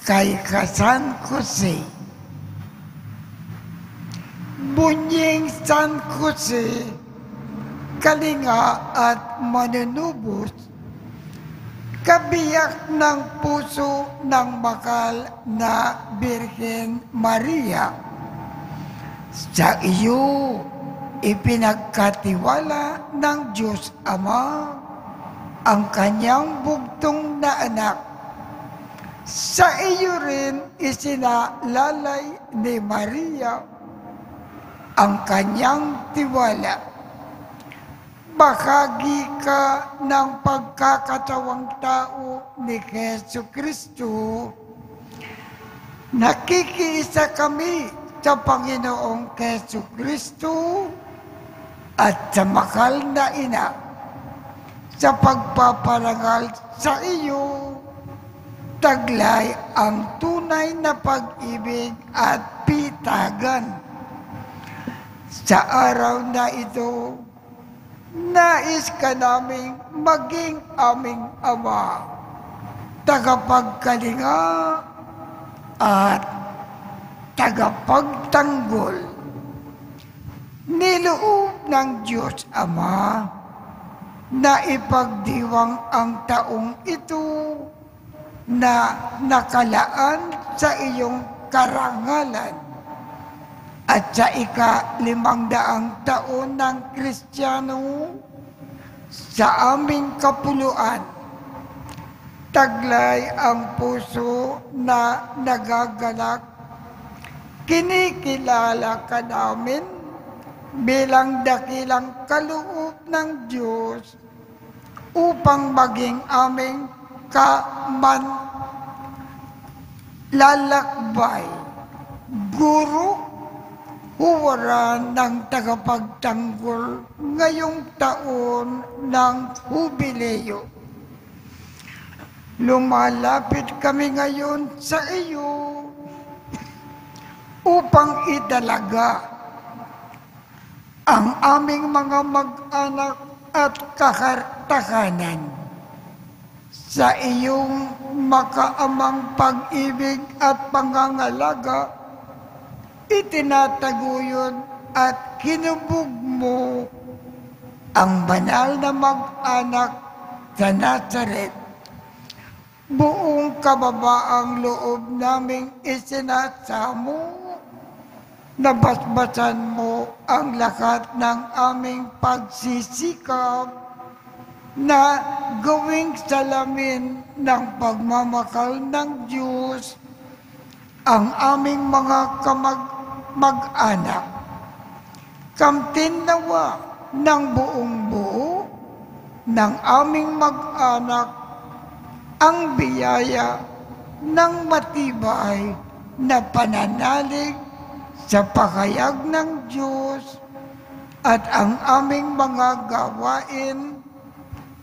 [SPEAKER 2] kay San Jose. Bunying San Jose, kalinga at manunubos, kabiyak ng puso ng bakal na Birhen Maria. Sa iyo, ipinagkatiwala ng Diyos Ama ang kanyang bugtong na anak. Sa iyo rin isinalalay ni Maria ang kanyang tiwala. Bahagi ka ng pagkakatawang tao ni Jesu Kristo. Nakikiisa kami sa Panginoong Jesu Kristo at sa mahal na ina sa pagpaparangal sa iyo. Taglay ang tunay na pag-ibig at pitagan. Sa araw na ito, nais ka naming maging aming Ama, tagapagkalinga at tagapagtanggol. Niloob ng Diyos Ama na ipagdiwang ang taong ito na nakalaan sa iyong karangalan at sa ika-500 taon ng Kristiyano sa aming kapuluan. Taglay ang puso na nagagalak. Kinikilala ka namin bilang dakilang kaloob ng Diyos upang maging aming lalakbay, guro, huwaran ng tagapagtanggol ngayong taon ng Hubileo. lumalapit kami ngayon sa iyo upang idalaga ang aming mga mag-anak at kakartakanan sa iyong makaamang pag-ibig at pangangalaga. Itinataguyod at kinubog mo ang banal na mag-anak sa Nazaret. Buong kababaang loob naming isinasamo, nabasbasan mo ang lahat ng aming pagsisikap na gawing salamin ng pagmamakal ng Diyos ang aming mga mag-anak. Kamtin nawa ng buong buo ng aming mag-anak ang biyaya ng matibay na pananalig sa pakayag ng Diyos, at ang aming mga gawain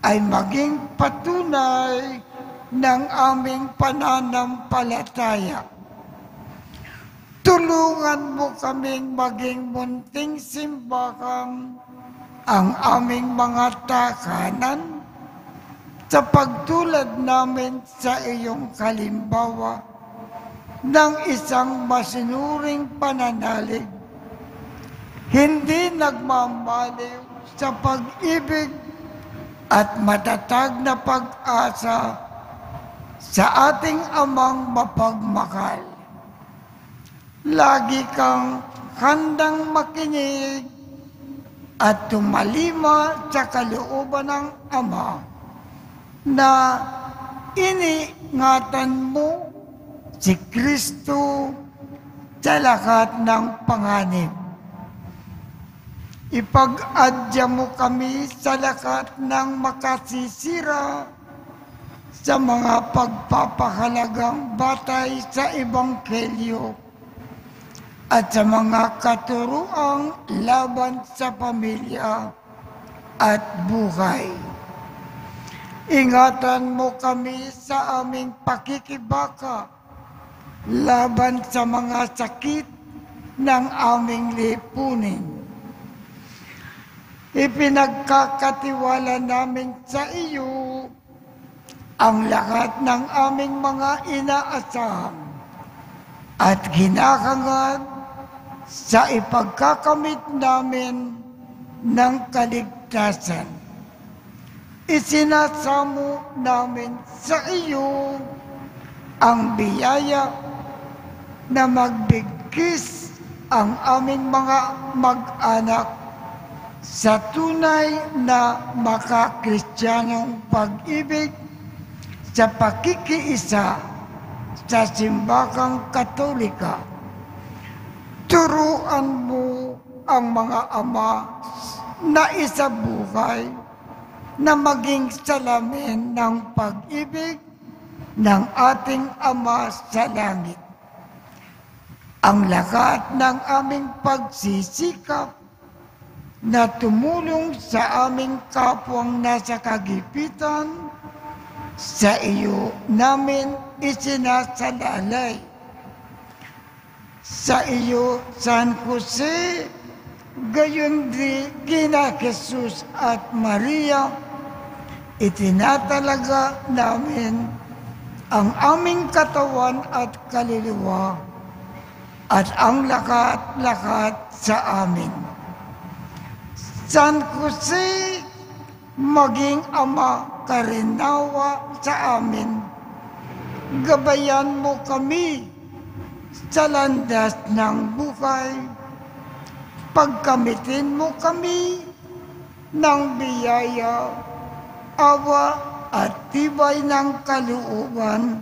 [SPEAKER 2] ay maging patunay ng aming pananampalataya. Tulungan mo kaming maging munting simbahan ang aming mga takanan sa pagtulad namin sa iyong kalimbawa ng isang masinuring pananalig, hindi nagmamaliw sa pag-ibig at matatag na pag-asa sa ating amang mapagmahal. Lagi kang handang makinig at tumalima sa kalooban ng Ama na iniingatan mo si Kristo sa lahat ng panganib. Ipag-adya mo kami sa lahat ng makasisira sa mga pagpapahalagang batay sa Ebanghelyo at sa mga katuruang laban sa pamilya at buhay. Ingatan mo kami sa aming pakikibaka laban sa mga sakit ng aming lipunin. Ipinagkakatiwala namin sa iyo ang lahat ng aming mga inaasahan at hinahangad sa ipagkakamit namin ng kaligtasan. Isinasamo namin sa iyo ang biyaya na magbigkis ang aming mga mag-anak sa tunay na makakristyanong pag-ibig sa pakikiisa sa simbahang Katolika. Turuan mo ang mga ama na isabuhay na maging salamin ng pag-ibig ng ating Ama sa langit. Ang lahat ng aming pagsisikap na tumulong sa aming kapwang nasa kagipitan, sa iyo namin isinasalalay. Sa iyo, San Jose, gayon din kina Jesus at Maria, itinatalaga namin ang aming katawan at kaluluwa at ang lahat-lahat sa amin. San Jose, maging ama ka rin nawa sa amin. Gabayan mo kami sa landas ng buhay. Pagkamitin mo kami ng biyaya, awa at tibay ng kalooban,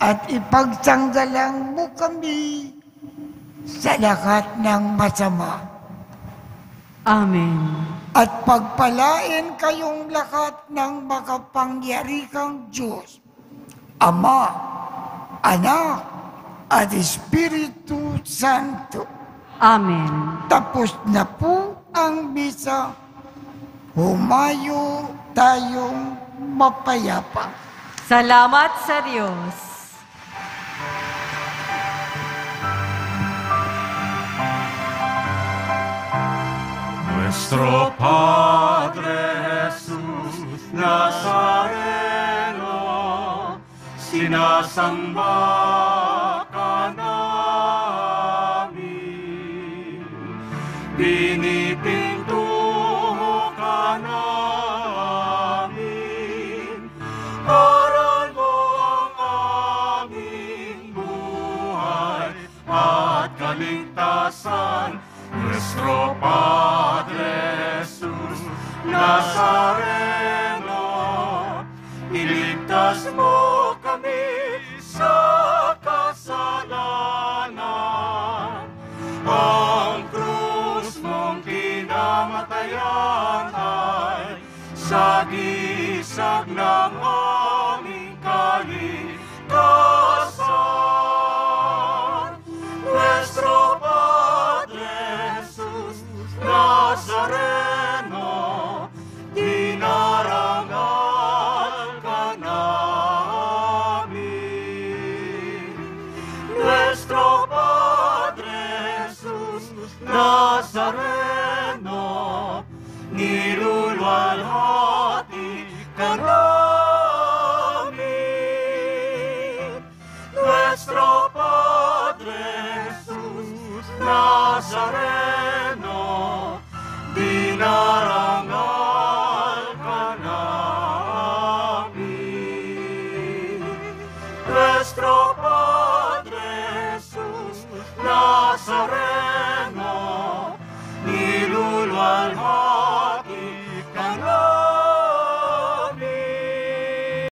[SPEAKER 2] at ipagsanggalang mo kami sa lahat ng masama.
[SPEAKER 5] Amen.
[SPEAKER 2] At pagpalain kayong lahat ng makapangyarihang Diyos, Ama, Anak, at Espiritu Santo.
[SPEAKER 5] Amen.
[SPEAKER 2] Tapos na po ang misa. Humayo tayong mapayapa.
[SPEAKER 5] Salamat sa Diyos.
[SPEAKER 1] Nuestro Padre Jesús Nazareno, sinasamba ka namin, pinipinto ka namin, aral mo ang aming buhay at kaligtasan. Nuestro Padre Jesús Nazareno, iligtas mo kami sa kasalanan. Ang krus mong kinamatayan ay sagisag ng aming kaligtasan. Nuestro Nazareno, dinarangal ka namin. Nuestro Padre Jesus Nazareno, niluluwalhati ka namin. Nuestro Padre Jesus Nazareno, dinarangal ka namin. Nuestro Padre Jesus Nazareno, niluluwalhati